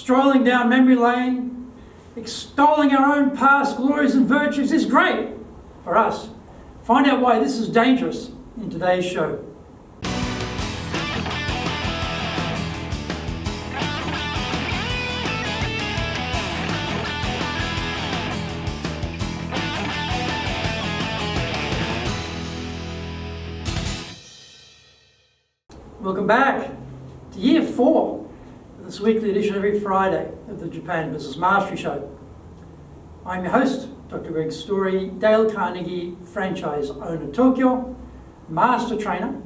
strolling down memory lane, extolling our own past glories and virtues is great for us. Find out why this is dangerous in today's show. Welcome back to Year 4 of this weekly edition every Friday of the Japan Business Mastery Show. I'm your host, Dr. Greg Story, Dale Carnegie Franchise Owner Tokyo, Master Trainer,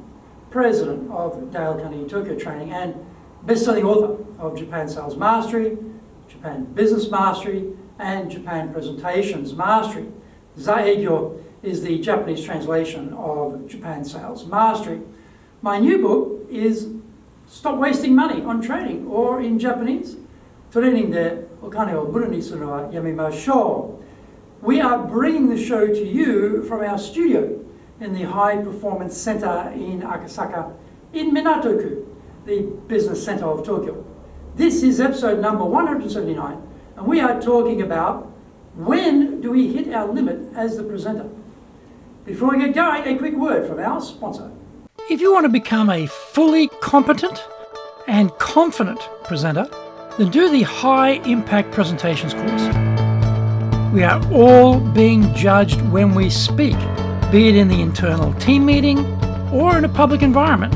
President of Dale Carnegie Tokyo Training, and best-selling author of Japan Sales Mastery, Japan Business Mastery, and Japan Presentations Mastery. Zaegyo is the Japanese translation of Japan Sales Mastery. My new book is Stop Wasting Money on Training, or in Japanese, トレーニングでお金を無駄にするのはやめましょう. We are bringing the show to you from our studio in the High Performance Center in Akasaka, in Minato-ku, the business center of Tokyo. This is episode number 179, and we are talking about when do we hit our limit as the presenter. Before we get going, a quick word from our sponsor. If you want to become a fully competent and confident presenter, then do the High Impact Presentations course. We are all being judged when we speak, be it in the internal team meeting or in a public environment.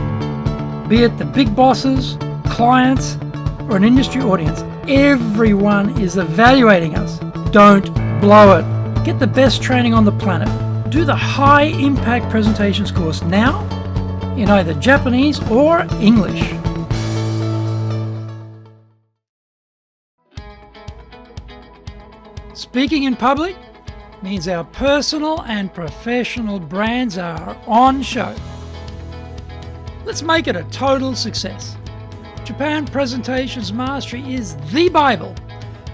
Be it the big bosses, clients, or an industry audience, everyone is evaluating us. Don't blow it. Get the best training on the planet. Do the High Impact Presentations course now in either Japanese or English. Speaking in public means our personal and professional brands are on show. Let's make it a total success. Japan Presentations Mastery is the Bible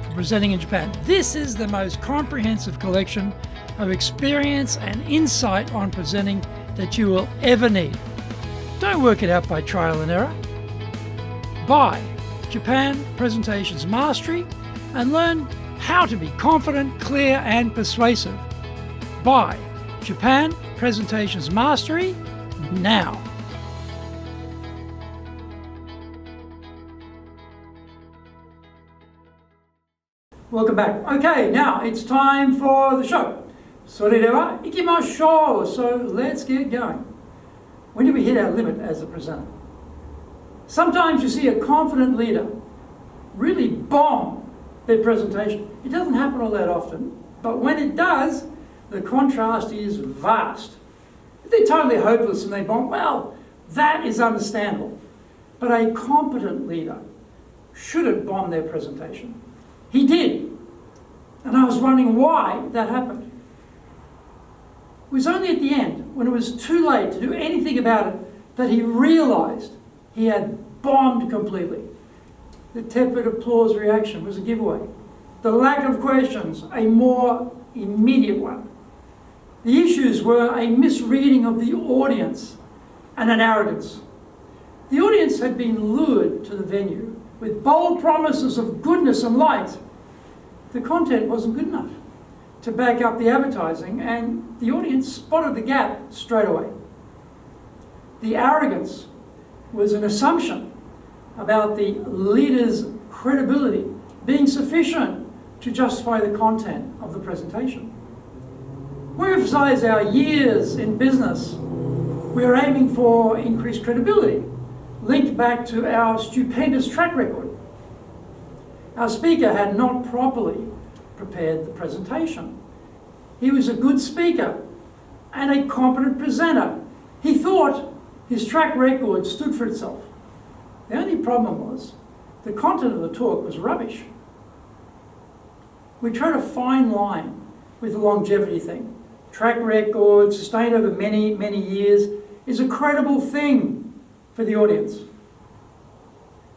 for presenting in Japan. This is the most comprehensive collection of experience and insight on presenting that you will ever need. Don't work it out by trial and error. Buy Japan Presentations Mastery and learn how to be confident, clear, and persuasive. Buy Japan Presentations Mastery now. Welcome back. Okay, now it's time for the show. それでは行きましょう. So let's get going. When do we hit our limit as a presenter? Sometimes you see a confident leader really bomb their presentation. It doesn't happen all that often, but when it does, the contrast is vast. If they're totally hopeless and they bomb, well, that is understandable. But a competent leader shouldn't bomb their presentation. He did, and I was wondering why that happened. It was only at the end, when it was too late to do anything about it, that he realized he had bombed completely. The tepid applause reaction was a giveaway. The lack of questions, a more immediate one. The issues were a misreading of the audience and an arrogance. The audience had been lured to the venue with bold promises of goodness and light. The content wasn't good enough to back up the advertising, and the audience spotted the gap straight away. The arrogance was an assumption about the leader's credibility being sufficient to justify the content of the presentation. We emphasize our years in business. We are aiming for increased credibility, linked back to our stupendous track record. Our speaker had not properly prepared the presentation. He was a good speaker and a competent presenter. He thought his track record stood for itself. The only problem was the content of the talk was rubbish. We try to fine line with the longevity thing. Track record, sustained over many, many years, is a credible thing for the audience.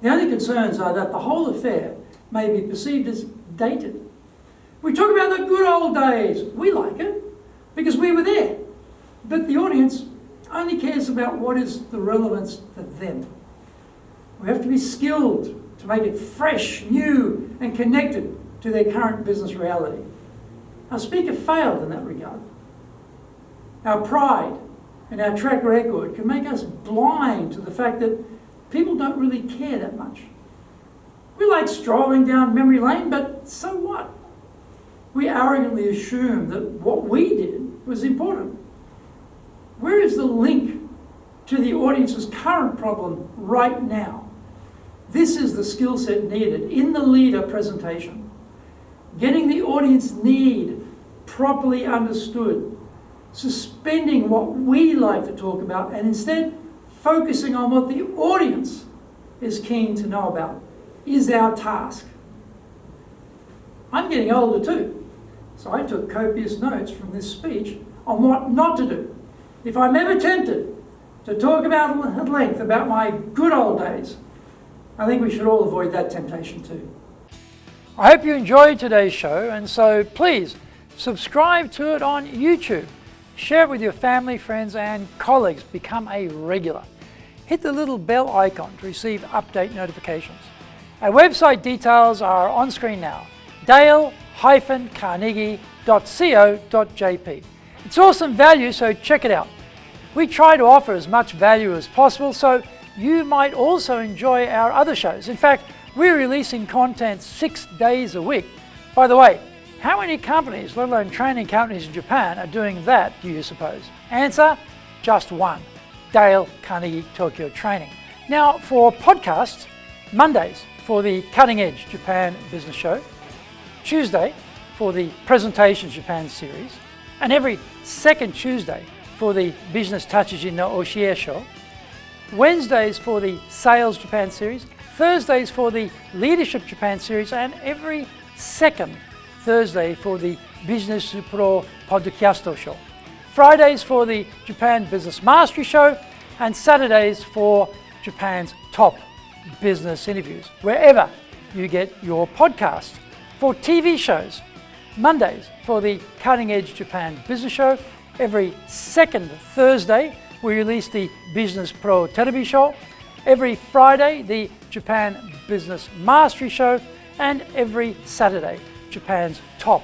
The only concerns are that the whole affair may be perceived as dated. We talk about the good old days. We like it because we were there. But the audience only cares about what is the relevance for them. We have to be skilled to make it fresh, new, and connected to their current business reality. Our speaker failed in that regard. Our pride and our track record can make us blind to the fact that people don't really care that much. We like strolling down memory lane, but so what? We arrogantly assume that what we did was important. Where is the link to the audience's current problem right now? This is the skill set needed in the leader presentation. Getting the audience need properly understood, suspending what we like to talk about and instead focusing on what the audience is keen to know about is our task. I'm getting older too, so I took copious notes from this speech on what not to do. If I'm ever tempted to talk about at length about my good old days, I think we should all avoid that temptation too. I hope you enjoyed today's show, and so please subscribe to it on YouTube. Share it with your family, friends, and colleagues. Become a regular. Hit the little bell icon to receive update notifications. Our website details are on screen now, dale-carnegie.co.jp. It's awesome value, so check it out. We try to offer as much value as possible, so you might also enjoy our other shows. In fact, we're releasing content 6 days a week. By the way, how many companies, let alone training companies in Japan, are doing that, do you suppose? Answer, just one, Dale Carnegie Tokyo Training. Now, for podcasts, Mondays for the Cutting Edge Japan Business Show, Tuesday for the Presentations Japan series, and every second Tuesday for the Business Tachishi no Oshie Show, Wednesdays for the Sales Japan series, Thursdays for the Leadership Japan series, and every second Thursday for the Business Pro Podcast Show, Fridays for the Japan Business Mastery Show, and Saturdays for Japan's top business interviews, wherever you get your podcasts. For TV shows, Mondays for the Cutting Edge Japan Business Show, every second Thursday we release the Business Pro Television Show, every Friday the Japan Business Mastery Show, and every Saturday Japan's top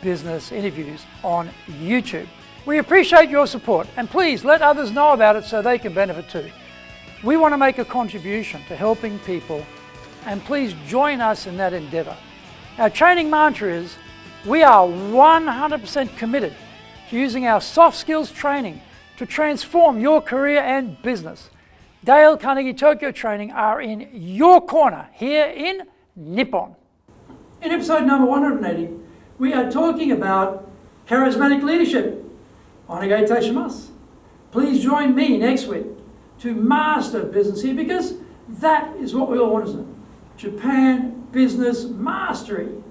business interviews on YouTube. We appreciate your support, and please let others know about it so they can benefit too. We want to make a contribution to helping people, and please join us in that endeavor. Our training mantra is, we are 100% committed to using our soft skills training to transform your career and business. Dale Carnegie Tokyo Training are in your corner here in Nippon. In episode number 180, we are talking about charismatic leadership. Onegai itashimasu. Please join me next week to master business here, because that is what we all want, isn't it? Japan Business Mastery.